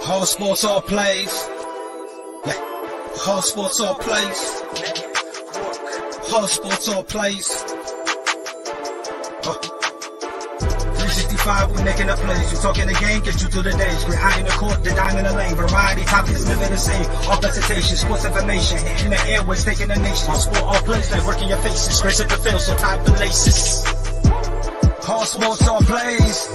All sports, all plays. Yeah. All sports, all plays. All sports, all plays. 365, we making up plays. You talking the game, get you through the days. We're high in the court, the dime in the lane. Variety topics, living the same. All presentation, sports information. In the airways, taking the nation. All sport, all plays, like working your faces. Grace at the field, so tie the laces. All sports, all plays.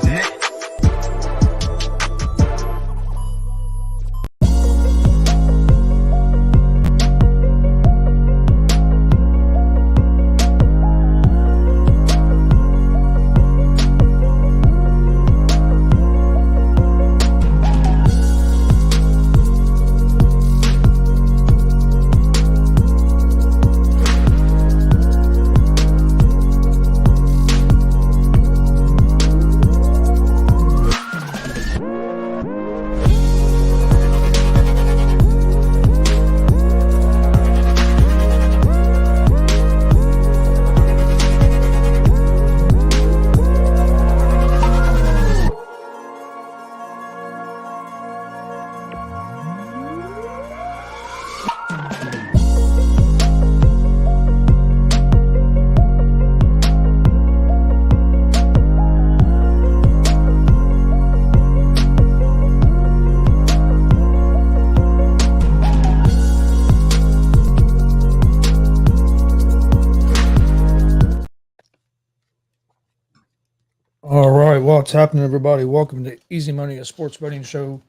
All right, what's happening, everybody? Welcome to Easy Money, a sports betting show.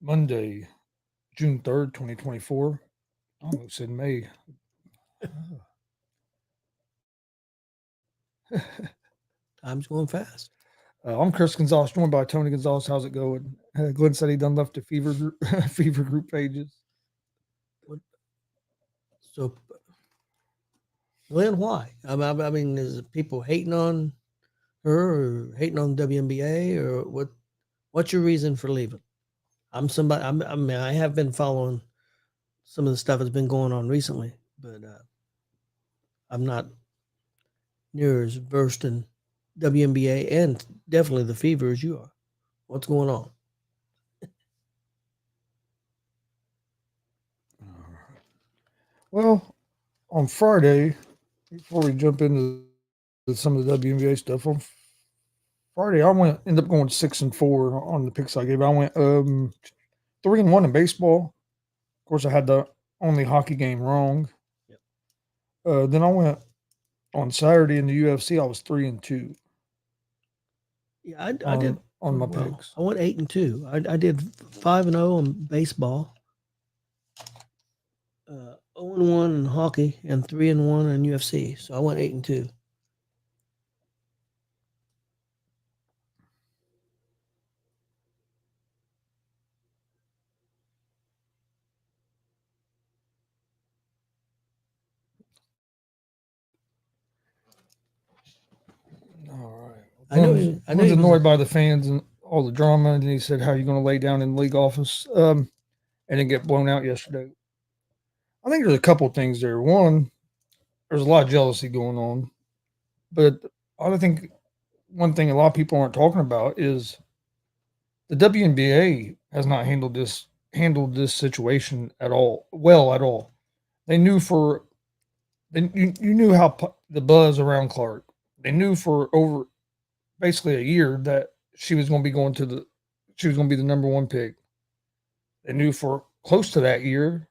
Monday, June 3rd, 2024. I almost said May. Time's going fast. I'm Chris Gonzalez, joined by Tony Gonzalez. How's it going? Glenn said he done left the fever group pages. So, Glenn, why? I mean, is it people hating on her or hating on WNBA or what? What's your reason for leaving? I'm somebody. I mean, I have been following some of the stuff that's been going on recently, but I'm not near as versed in WNBA and definitely the fever as you are. What's going on? Well, on Friday, before we jump into some of the WNBA stuff, on Friday I ended up going 6-4 on the picks I gave. I went 3-1 in baseball. Of course, I had the only hockey game wrong. Yep. Then I went on Saturday in the UFC. I was 3-2. Yeah, I did on my picks. I went 8-2. I did 5-0 on baseball, 0-1 in hockey, and 3-1 in UFC. So I went 8-2. All right. I was annoyed by the fans and all the drama, and he said, "How are you going to lay down in the league office?" And then get blown out yesterday. I think there's a couple things there. One, there's a lot of jealousy going on, but I think one thing a lot of people aren't talking about is the WNBA has not handled this situation at all. They knew you knew how the buzz around Clark. They knew for over basically a year that she was going to be the number one pick. They knew for close to that year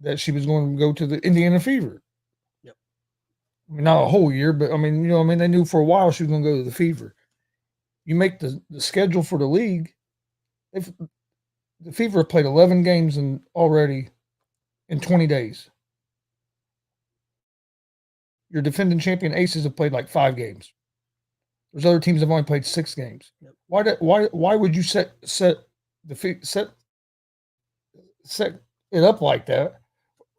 that she was going to go to the Indiana Fever. Yep. I mean, not a whole year, but they knew for a while she was going to go to the Fever. You make the schedule for the league. The Fever played 11 games already in 20 days. Your defending champion Aces have played like 5 games. There's other teams that have only played 6 games. Yep. Why would you set it up like that,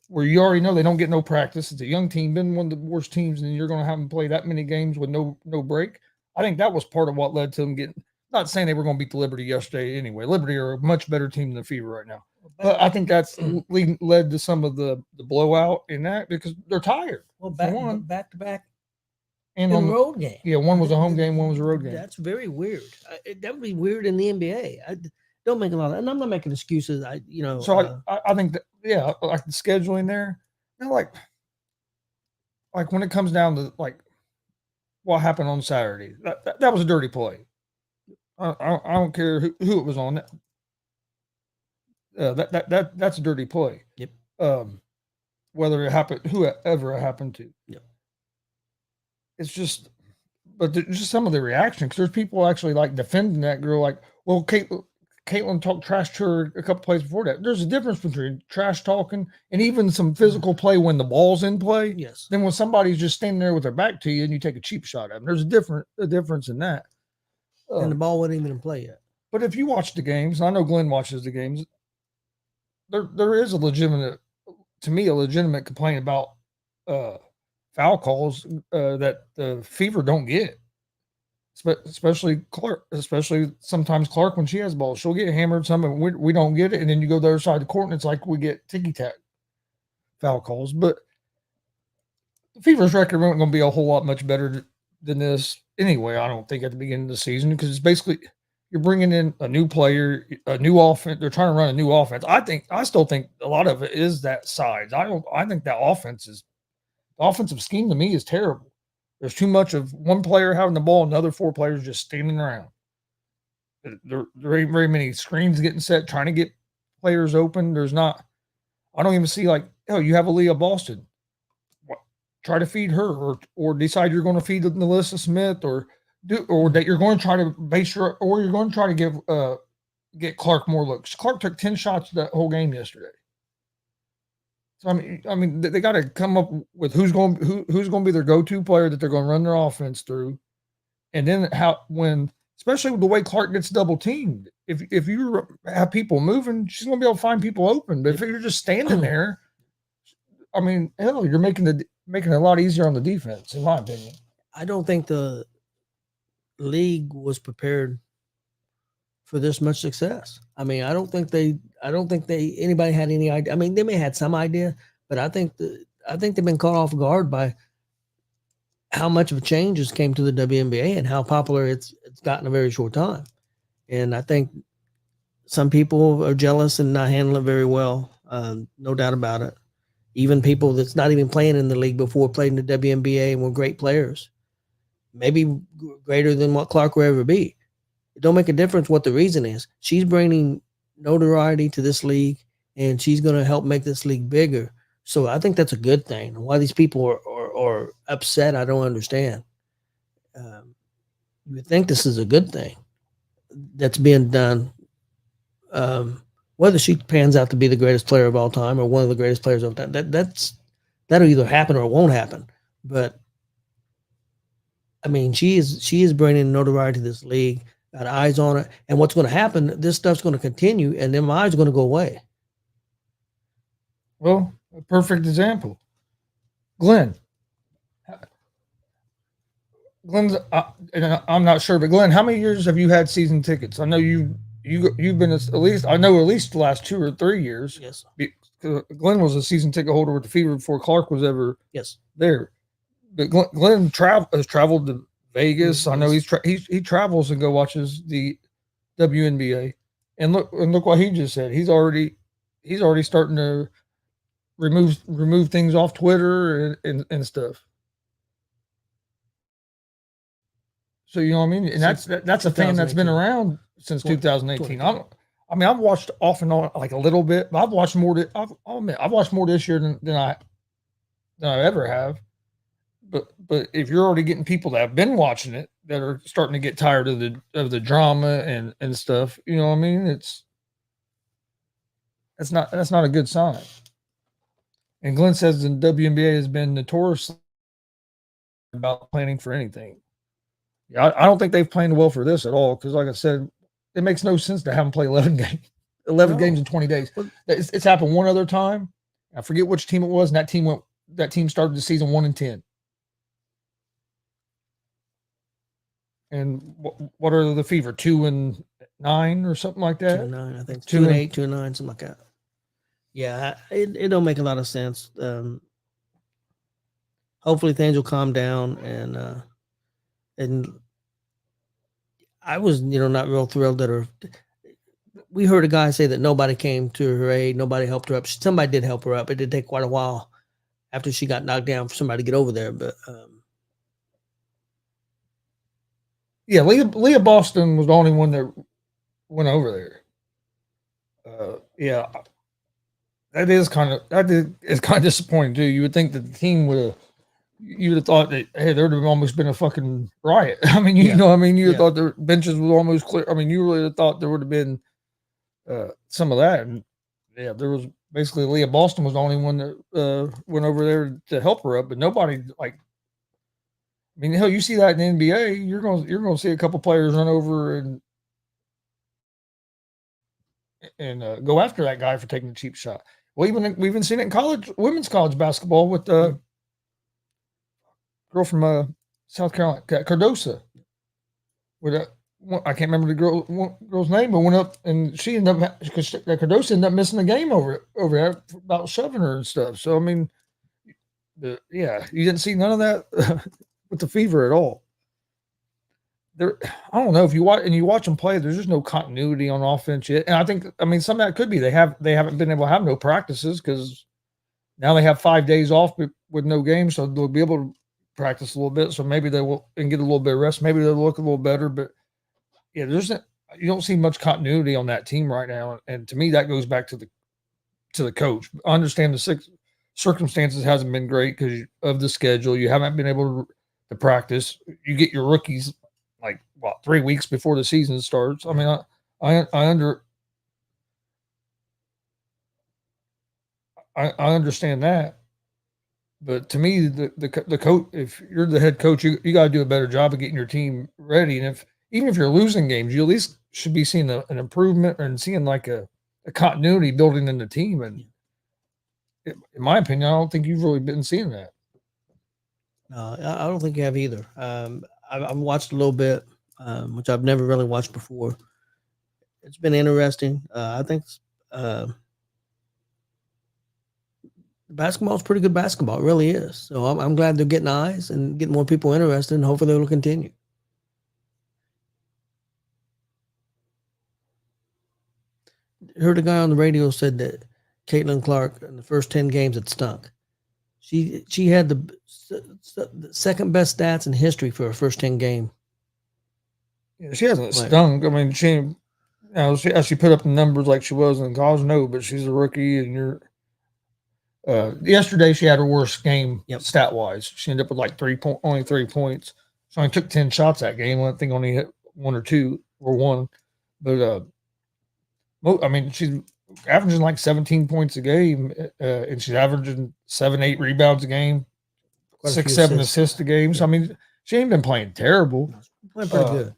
where you already know they don't get no practice? It's a young team, been one of the worst teams, and you're going to have them play that many games with no break. I think that was part of what led to them getting. Not saying they were going to beat the Liberty yesterday anyway. Liberty are a much better team than the Fever right now. But I think that's led to some of the blowout in that because they're tired. Well, back to back and on the road game. Yeah, one was a home game, one was a road game. That's very weird. That would be weird in the NBA. don't make a lot of, and I'm not making excuses. So I think that, yeah, like the scheduling there, like when it comes down to like what happened on Saturday, that was a dirty play. I don't care who it was on. That's a dirty play. Yep. Whether it happened, whoever it happened to. Yep. It's just, but just some of the reaction, because there's people actually like defending that girl, like, well, Caitlin talked trash to her a couple plays before that. There's a difference between trash talking and even some physical play when the ball's in play. Yes. Then when somebody's just standing there with their back to you and you take a cheap shot at them, there's a difference in that. And the ball wasn't even in play yet. But if you watch the games, and I know Glenn watches the games, there is a legitimate complaint about foul calls that the Fever don't get. Especially Clark, especially sometimes Clark when she has the ball, she'll get hammered some, and we don't get it. And then you go the other side of the court, and it's like we get ticky-tack foul calls. But the Fever's record isn't going to be a whole lot much better than this anyway, I don't think, at the beginning of the season, because it's basically you're bringing in a new player, a new offense. They're trying to run a new offense. I still think a lot of it is that size. I think that the offensive scheme to me is terrible. There's too much of one player having the ball and the other 4 players just standing around. There ain't very many screens getting set, trying to get players open. I don't even see like, you have Aaliyah Boston. Try to feed her or decide you're going to feed Melissa Smith or that you're going to try to you're going to try to get Clark more looks. Clark took 10 shots that whole game yesterday. So I mean, they got to come up with who's going to be their go-to player that they're going to run their offense through, and then especially with the way Clark gets double teamed. If you have people moving, she's going to be able to find people open. But if you're just standing there, I mean, hell, you're making it a lot easier on the defense, in my opinion. I don't think the league was prepared for this much success. I mean, I don't think anybody had any idea. I mean, they may have had some idea, but I think they've been caught off guard by how much of a change has came to the WNBA and how popular it's gotten in a very short time. And I think some people are jealous and not handling it very well. No doubt about it. Even people that's not even playing in the league before played in the WNBA and were great players, maybe greater than what Clark will ever be. It don't make a difference what the reason is. She's bringing notoriety to this league, and she's going to help make this league bigger. So I think that's a good thing. Why these people are upset, I don't understand. You would think this is a good thing that's being done. Whether she pans out to be the greatest player of all time or one of the greatest players of all time, that'll either happen or it won't happen. But I mean, she is bringing notoriety to this league. Got eyes on it, and what's going to happen? This stuff's going to continue, and then my eyes are going to go away. Well, a perfect example, Glenn. Glenn's, and I'm not sure, but Glenn, how many years have you had season tickets? I know you've been at least the last 2 or 3 years. Yes. Glenn was a season ticket holder with the Fever before Clark was ever there. But Glenn has traveled to Vegas. I know he travels and go watches the WNBA, and look what he just said. He's already starting to remove things off Twitter and stuff. So you know what I mean, and that's a fan that's been around since 2018. I've watched off and on like a little bit, but I've watched more. I've watched more this year than I ever have. But if you're already getting people that have been watching it that are starting to get tired of the drama and stuff, you know what I mean? That's not a good sign. And Glenn says the WNBA has been notorious about planning for anything. Yeah, I don't think they've planned well for this at all, because like I said, it makes no sense to have them play 11 games in 20 days. It's happened one other time. I forget which team it was, and that team started the season 1-10. And what are the Fever? 2-9 or something like that? 2-9, I think. 2-8, 2-9, something like that. Yeah, it don't make a lot of sense. Hopefully things will calm down, and I was, not real thrilled that we heard a guy say that nobody came to her aid, nobody helped her up. Somebody did help her up. It did take quite a while after she got knocked down for somebody to get over there, but yeah, Leah Boston was the only one that went over there. Yeah, it's kind of disappointing too. You would think that the team you would have thought that, hey, there would have almost been a fucking riot. I mean, you know, I mean, you thought the benches were almost clear. I mean, you really thought there would have been some of that. And yeah, there was basically Leah Boston was the only one that went over there to help her up, but nobody like. I mean, hell, you see that in the NBA, you're gonna see a couple players run over and go after that guy for taking a cheap shot. Well, we've even seen it in women's college basketball with the girl from South Carolina, Cardosa. With I can't remember the girl's name, but went up and she ended up because Cardosa ended up missing the game over there about shoving her and stuff. So I mean, you didn't see none of that with the Fever at all. I don't know if you watch them play. There's just no continuity on offense yet, and I mean, some of that could be they haven't been able to have no practices because now they have 5 days off with no games, so they'll be able to practice a little bit. So maybe they will and get a little bit of rest. Maybe they'll look a little better, but yeah, you don't see much continuity on that team right now, and to me, that goes back to the coach. I understand the circumstances hasn't been great because of the schedule. You haven't been able to practice. You get your rookies 3 weeks before the season starts. I mean, I understand that, but to me, the coach, if you're the head coach, you got to do a better job of getting your team ready. And even if you're losing games, you at least should be seeing an improvement and seeing like a continuity building in the team. And in my opinion, I don't think you've really been seeing that. No, I don't think you have either. I've watched a little bit, which I've never really watched before. It's been interesting. I think basketball is pretty good basketball. It really is. So I'm glad they're getting eyes and getting more people interested, and hopefully they'll continue. Heard a guy on the radio said that Caitlin Clark in the first 10 games had stunk. She had the second best stats in history for her first 10 game. Yeah, she hasn't stunk. I mean, she put up the numbers like she was in college. No, but she's a rookie, and you're. Yesterday she had her worst game stat wise. She ended up with only 3 points. She only took 10 shots that game. I think only hit 1 or 2 or 1. But I mean, she's averaging 17 points a game, and she's averaging 7-8 rebounds a game, 6-7 assists a game. So I mean, she ain't been playing terrible. Playing pretty good.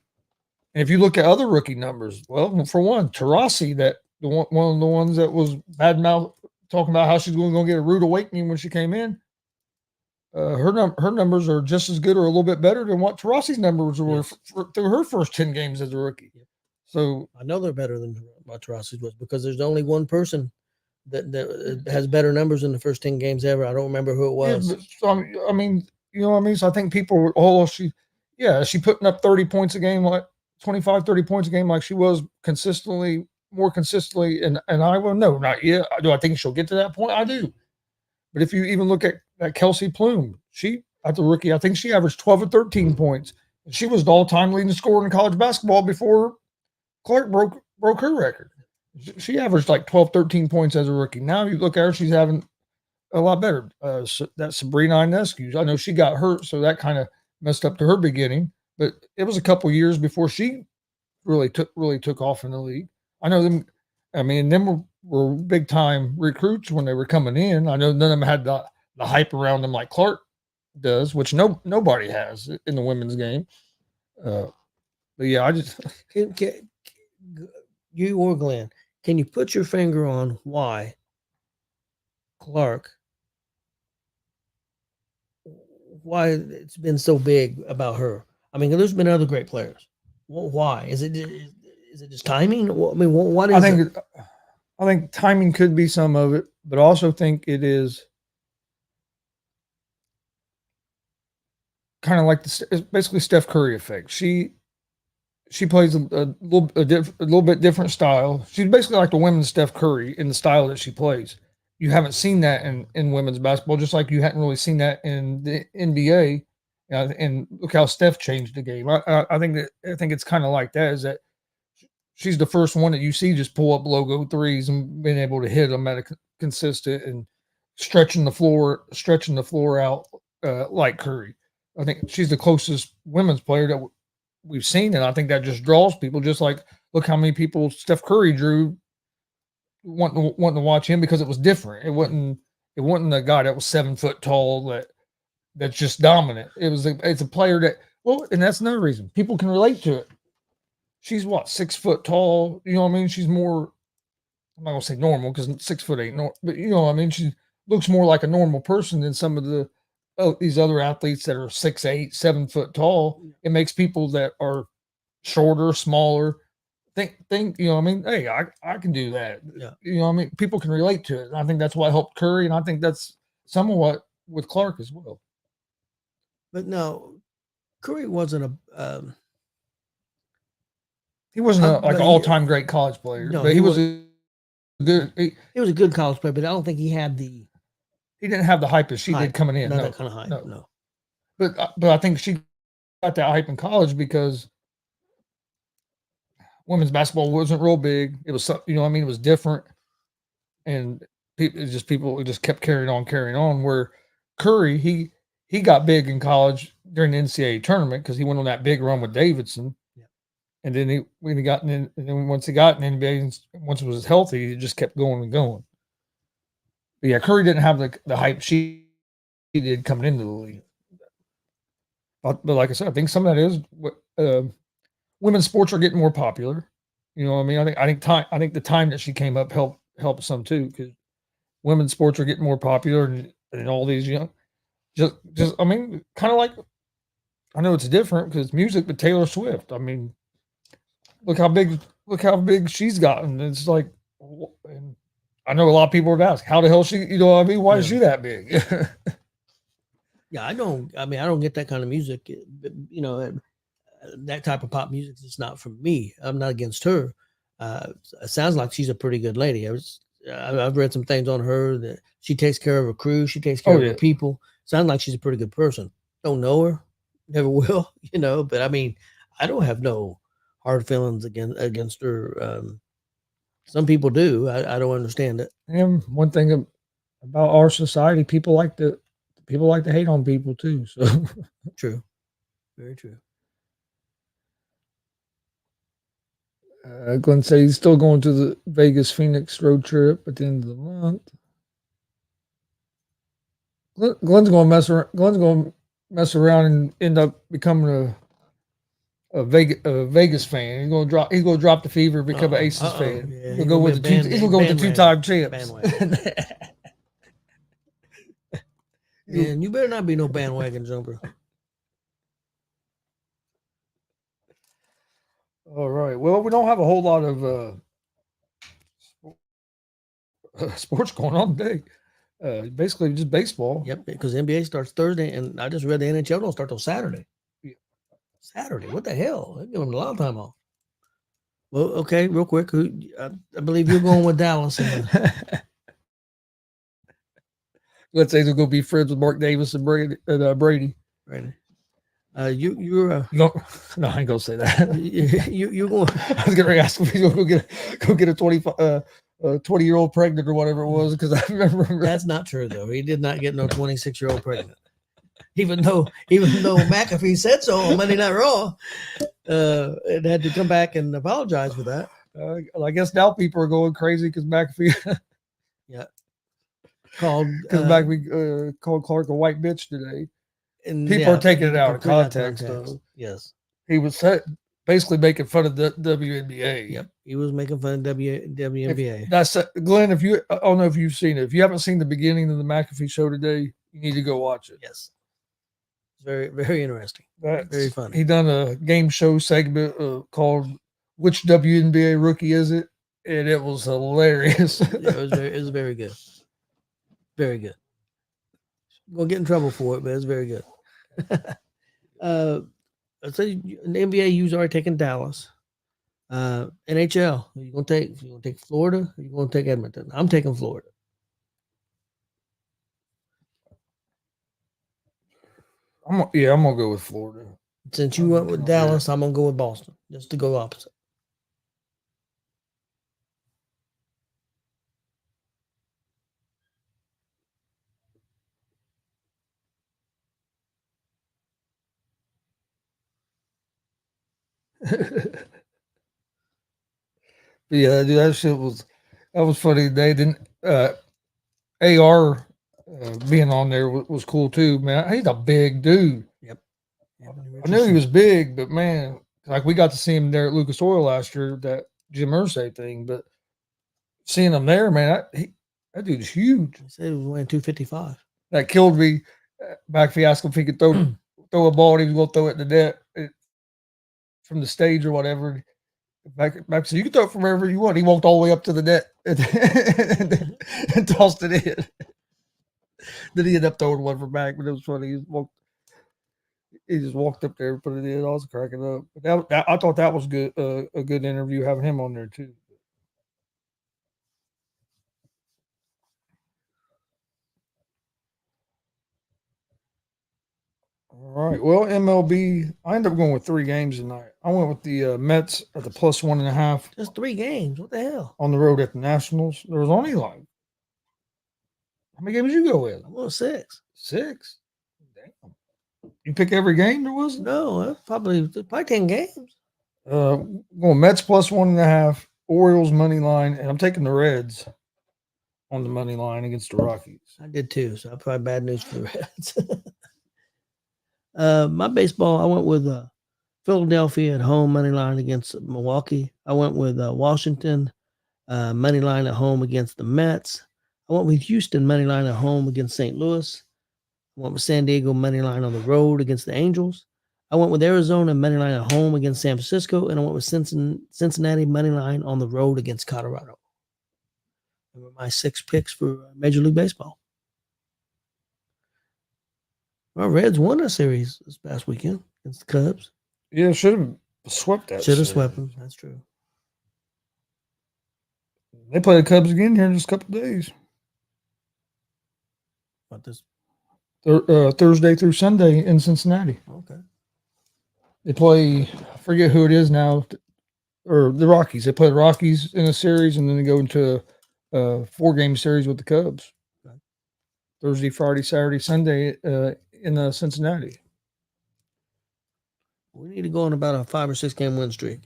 And if you look at other rookie numbers, well, for one, Taurasi, one of the ones that was badmouth talking about how she's going to get a rude awakening when she came in. Her numbers are just as good or a little bit better than what Taurasi's numbers were through her first 10 games as a rookie. So I know they're better than what Taurasi's was because there's only one person that has better numbers in the first 10 games ever. I don't remember who it was. Yeah, so, I mean, you know what I mean? So I think people were, she putting up 30 points a game, like 25, 30 points a game like she was more consistently in Iowa? No, not yet. Do I think she'll get to that point? I do. But if you even look at Kelsey Plume, she, at the rookie, I think she averaged 12 or 13 points. And she was the all-time leading scorer in college basketball before Clark broke her record. She averaged 12, 13 points as a rookie. Now you look at her, she's having a lot better. That Sabrina Ionescu, I know she got hurt, so that kind of messed up to her beginning. But it was a couple years before she really took off in the league. I know them. I mean, them were big time recruits when they were coming in. I know none of them had the hype around them like Clark does, which nobody has in the women's game. But yeah, I just can you or Glenn, can you put your finger on why Clark? Why it's been so big about her? I mean, there's been other great players. Well, why is it just timing? I mean, what is it? I think timing could be some of it, but I also think it is kind of like it's basically Steph Curry effect. She she plays a little bit different style. She's basically like the women's Steph Curry in the style that she plays. You haven't seen that in women's basketball, just like you hadn't really seen that in the NBA. And look how Steph changed the game. I think it's kind of like that. Is that she's the first one that you see just pull up logo threes and being able to hit them at a consistent and stretching the floor out like Curry. I think she's the closest women's player that we've seen, and I think that just draws people. Just like look how many people Steph Curry drew wanting to watch him because it was different. It wasn't a guy that was 7 foot tall that's just dominant. It's a player that and that's another reason people can relate to it. She's 6 foot tall. You know what I mean? She's more. I'm not gonna say normal because 6 foot ain't normal, but you know what I mean. She looks more like a normal person than some of these other athletes that are 6'8", 7 foot tall. It makes people that are shorter, smaller, think, you know what I mean? Hey, I can do that. Yeah. You know what I mean? People can relate to it. And I think that's why it helped Curry, and I think that's somewhat with Clark as well. But no, Curry wasn't he wasn't like an all-time great college player, no, but he was a good. He was a good college player, but I don't think he had the. He didn't have the hype as she did coming in. Not that kind of hype. No. But I think she got that hype in college because women's basketball wasn't real big. It was, you know what I mean? It was different. And people just kept carrying on. Where Curry, he got big in college during the NCAA tournament because he went on that big run with Davidson. Yeah. And then once he got in the NBA, once it was healthy, it just kept going and going. But yeah, Curry didn't have the hype she did coming into the league. But like I said, I think some of that is women's sports are getting more popular. You know what I mean? I think the time that she came up helped some too, because women's sports are getting more popular and all these young just I mean, kind of like, I know it's different because it's music, but Taylor Swift. I mean, look how big she's gotten. It's like, and I know a lot of people have asked, how the hell she, you know what I mean? Why is she that big? Yeah, I don't get that kind of music. You know, that type of pop music is not for me. I'm not against her. It sounds like she's a pretty good lady. I've read some things on her that she takes care of her crew. She takes care of her people. Sounds like she's a pretty good person. Don't know her, never will, you know, but I mean, I don't have no hard feelings against her. Some people do. I don't understand it. And one thing about our society, people like to hate on people too. So true. Very true. Glenn said he's still going to the Vegas Phoenix road trip at the end of the month. Glenn's going to mess around and end up becoming a Vegas fan. He's going to drop the fever, and become an Aces fan. Yeah, he'll go with the two-time champs. And you better not be no bandwagon jumper. All right. Well, we don't have a whole lot of sports going on today. Basically just baseball. Yep, because NBA starts Thursday, and I just read the NHL don't start till Saturday. Yeah. Saturday? What the hell? They're giving them a lot of time off. Well, okay, real quick. I believe you're going with Dallas. Let's say they're going to be friends with Mark Davis and Brady. Brady. No, I ain't gonna say that. You're going. I was gonna ask if he's gonna go get a 20-year-old pregnant or whatever it was, because I remember that's not true though. He did not get no 26-year-old pregnant. Even though McAfee said so on Monday Night Raw, it had to come back and apologize for that. I guess now people are going crazy because McAfee. Yeah. McAfee called Clark a white bitch today. And people are taking it out of context. Yes. He was basically making fun of the WNBA. Yep. He was making fun of WNBA. That's Glenn. I don't know if you've seen it. If you haven't seen the beginning of the McAfee show today, you need to go watch it. Yes. It's very, very interesting. Very funny. He done a game show segment called "Which WNBA Rookie Is It?" and it was hilarious. It was very good. Very good. Gonna get in trouble for it, but it's very good. let's say in the NBA, you've already taken Dallas. NHL, you gonna take Florida? Or you gonna take Edmonton? I'm taking Florida. I'm gonna go with Florida. Since you went with Dallas, I'm gonna go with Boston, just to go opposite. Yeah, dude, that was funny. They didn't AR being on there was cool too, man. He's a big dude. Yep. I knew he was big, but man, like we got to see him there at Lucas Oil last year, that Jim Irsay thing. But seeing him there, man, that dude is huge. He said he was weighing 255. That killed me. Back if he asked him if he could throw a ball, and he was going to throw it to net from the stage or whatever. Back so you can throw it from wherever you want. He walked all the way up to the net and tossed it in. Then he ended up throwing one from back, but it was funny. He just walked up there and put it in. I was cracking up. But I thought that was good. A good interview having him on there too. All right. Well, MLB. I ended up going with 3 games tonight. I went with the Mets at the plus 1.5. Just 3 games. What the hell? On the road at the Nationals. There was only like, how many games did you go with? Well, 6. 6. Damn. You pick every game there was? No, probably 10 games. Going Mets plus 1.5, Orioles money line, and I'm taking the Reds on the money line against the Rockies. I did too, so probably bad news for the Reds. My baseball, I went with Philadelphia at home money line against Milwaukee. I went with Washington money line at home against the Mets. I went with Houston money line at home against St. Louis. I went with San Diego money line on the road against the Angels. I went with Arizona money line at home against San Francisco, and I went with Cincinnati money line on the road against Colorado. They were my 6 picks for Major League Baseball. Our Reds won a series this past weekend against the Cubs. Yeah, should have swept that. Should have swept them. That's true. They play the Cubs again here in just a couple of days. What this? Thursday through Sunday in Cincinnati. Okay. They play, I forget who it is now, or the Rockies. They play the Rockies in a series, and then they go into a 4-game series with the Cubs. Okay. Thursday, Friday, Saturday, Sunday in Cincinnati. We need to go on about a 5 or 6 game win streak.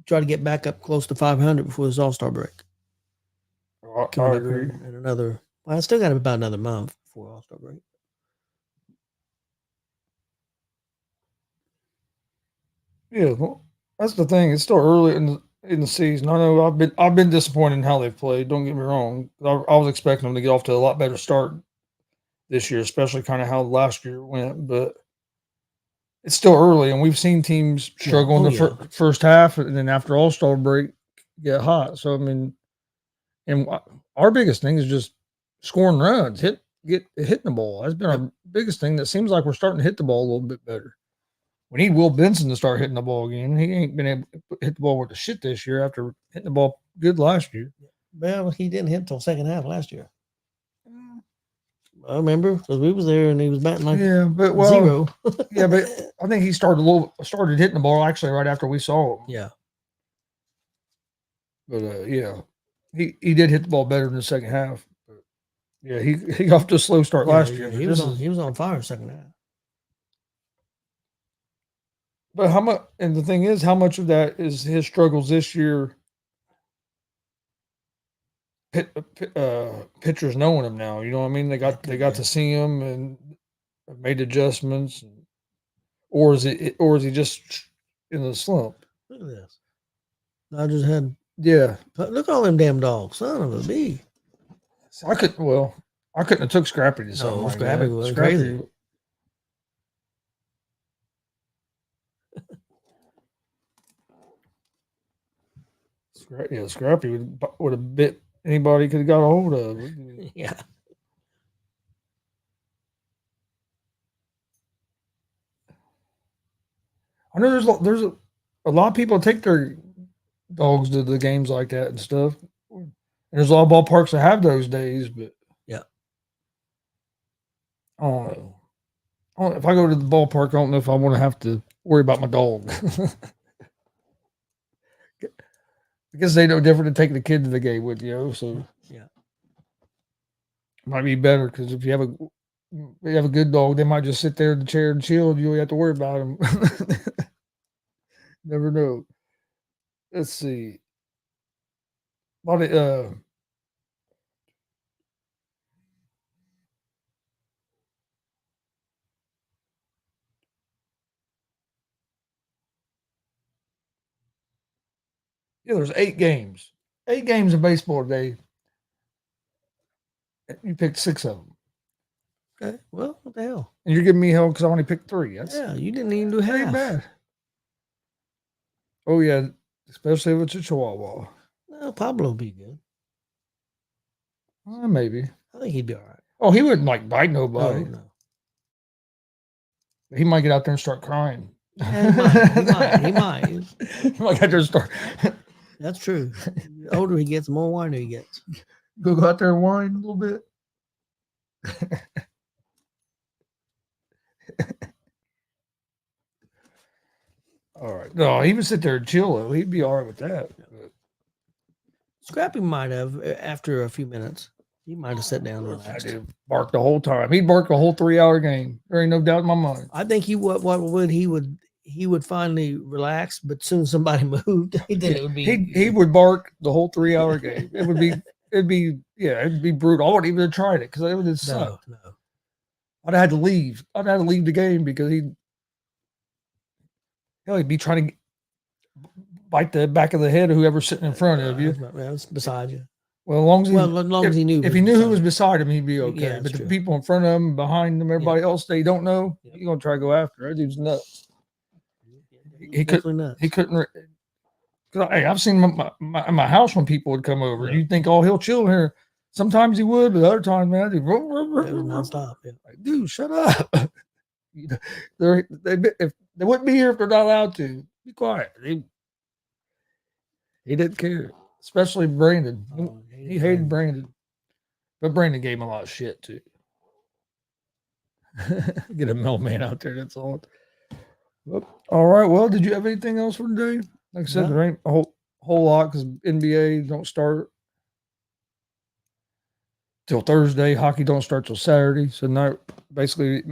Try to get back up close to 500 before this All-Star break. I agree. In another, well, I still got about another month before All-Star break. Yeah, well, that's the thing. It's still early in the season. I know I've been disappointed in how they've played. Don't get me wrong. I was expecting them to get off to a lot better start this year, especially kind of how last year went. But it's still early, and we've seen teams struggle in the first half, and then after All-Star break get hot. So I mean, and our biggest thing is just scoring runs, hitting the ball. That's been our biggest thing. That seems like we're starting to hit the ball a little bit better. We need Will Benson to start hitting the ball again. He ain't been able to hit the ball with the shit this year after hitting the ball good last year. Well, he didn't hit until second half last year. I remember because we was there and he was batting like 0. Yeah, but I think he started hitting the ball actually right after we saw him. Yeah. But yeah, he did hit the ball better in the second half. But yeah, he got off to a slow start last year. He was on fire second half. But how much? And the thing is, how much of that is his struggles this year? Pitchers knowing him now, you know what I mean? They got to see him and made adjustments, or is he just in the slump? Look at this. Dodgers had Look at all them damn dogs, son of a bee. I couldn't have took Scrappy to something like Scrappy that. was crazy. Scrappy would have bit anybody could have got a hold of. Yeah. I know there's a lot of people take their dogs to the games like that and stuff. And there's a lot of ballparks that have those days, but yeah, I don't know. If I go to the ballpark, I don't know if I want to have to worry about my dog. Because they know different than taking the kid to the game with you, so yeah. it might be better because if you have a good dog, they might just sit there in the chair and chill, and you don't have to worry about them. Never know. Let's see. About it, yeah, there's 8 games. 8 games of baseball today. You picked 6 of them. Okay. Well, what the hell? And you're giving me hell because I only picked 3. Yeah, you didn't even do that ain't half. bad. Oh, yeah. Especially if it's a Chihuahua. Well, Pablo will be good. Maybe. I think he'd be all right. Oh, he wouldn't like bite nobody. No. He might get out there and start crying. Yeah, he might. He might get out there and start. That's true. The older he gets, the more whiner he gets. Go out there and whine a little bit. All right. No, he would sit there and chill. Though. He'd be all right with that. Scrappy might have, after a few minutes, he might have sat down and relaxed. I did bark the whole time. He'd bark the whole 3-hour game. There ain't no doubt in my mind. I think he would finally relax, but soon as somebody moved, then it would be. He would bark the whole 3-hour game. It'd be brutal. I wouldn't even have tried it because it would have sucked. No. I'd have had to leave. I'd have to leave the game because he'd be trying to bite the back of the head of whoever's sitting in front of you. That's beside you. Well, as long as he knew. If he knew who was beside him, he'd be okay. Yeah, but the true. people in front of him, behind him, everybody else they don't know, you're gonna try to go after. That dude's nuts. He couldn't. Hey, I've seen him in my house when people would come over. You think, oh, he'll chill here. Sometimes he would, but other times, man, it was nonstop. Yeah. Like, dude, shut up. If they wouldn't be here if they're not allowed to. Be quiet. He didn't care, especially Brandon. He hated Brandon, but Brandon gave him a lot of shit too. Get a mailman out there. That's all. All right. Well, did you have anything else for today? Like I said, there ain't a whole lot because NBA don't start till Thursday. Hockey don't start till Saturday. So now, basically,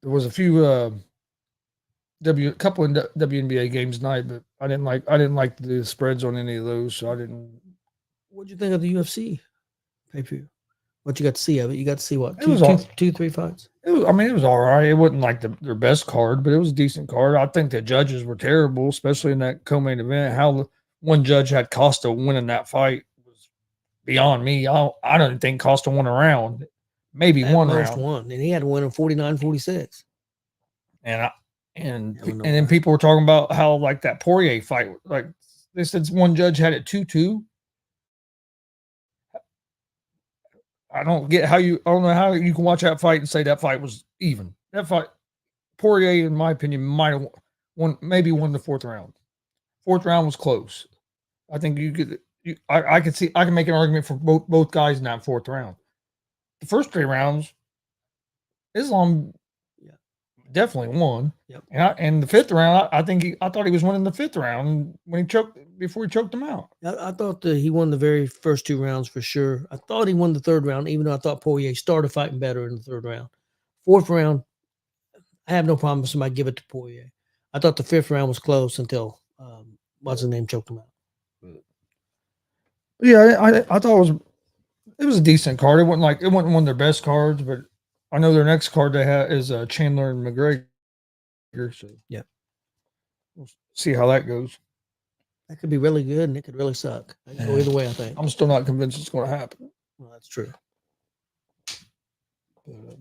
there was a few couple of WNBA games tonight, but I didn't like the spreads on any of those, so I didn't. What'd you think of the UFC pay-per-view? What you got to see of it? You got to see what? 2-3 fights? It was all right. It wasn't like their best card, but it was a decent card. I think the judges were terrible, especially in that co-main event. How one judge had Costa winning that fight was beyond me. I don't think Costa won a round. Maybe At one most round. one, and he had to win in 49-46. And then people were talking about how like that Poirier fight, like they said one judge had it 2-2. I don't know how you can watch that fight and say that fight was even. That fight, Poirier, in my opinion, might have won the 4th round. 4th round was close. I think I can make an argument for both guys in that 4th round. The first 3 rounds, Islam definitely won. Yep. And the 5th round, I thought he was winning the 5th round when before he choked him out. I thought that he won the very first 2 rounds for sure. I thought he won the 3rd round, even though I thought Poirier started fighting better in the 3rd round. 4th round, I have no problem with somebody give it to Poirier. I thought the 5th round was close until what's his name choked him out. Yeah, I thought it was a decent card. It wasn't one of their best cards, but I know their next card they have is Chandler and McGregor. So yeah, we'll see how that goes. That could be really good, and it could really suck. It could go either way, I think. I'm still not convinced it's going to happen. Well, that's true. But,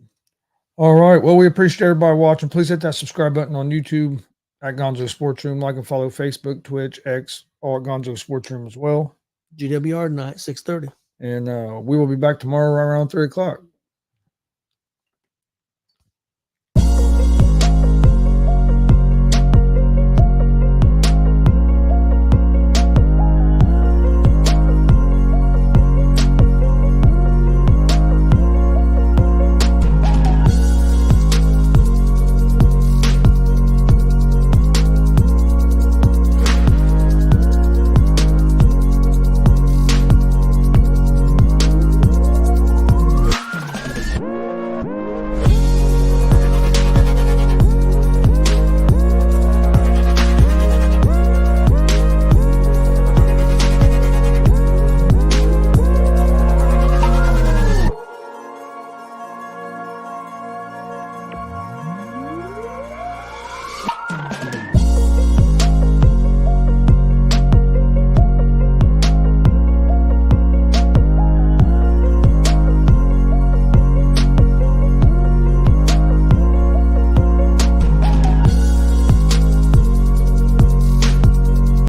all right. Well, we appreciate everybody watching. Please hit that subscribe button on YouTube at Gonzo Sports Room. Like and follow Facebook, Twitch, X, all at Gonzo Sports Room as well. GWR tonight, 6:30. And we will be back tomorrow around 3 o'clock.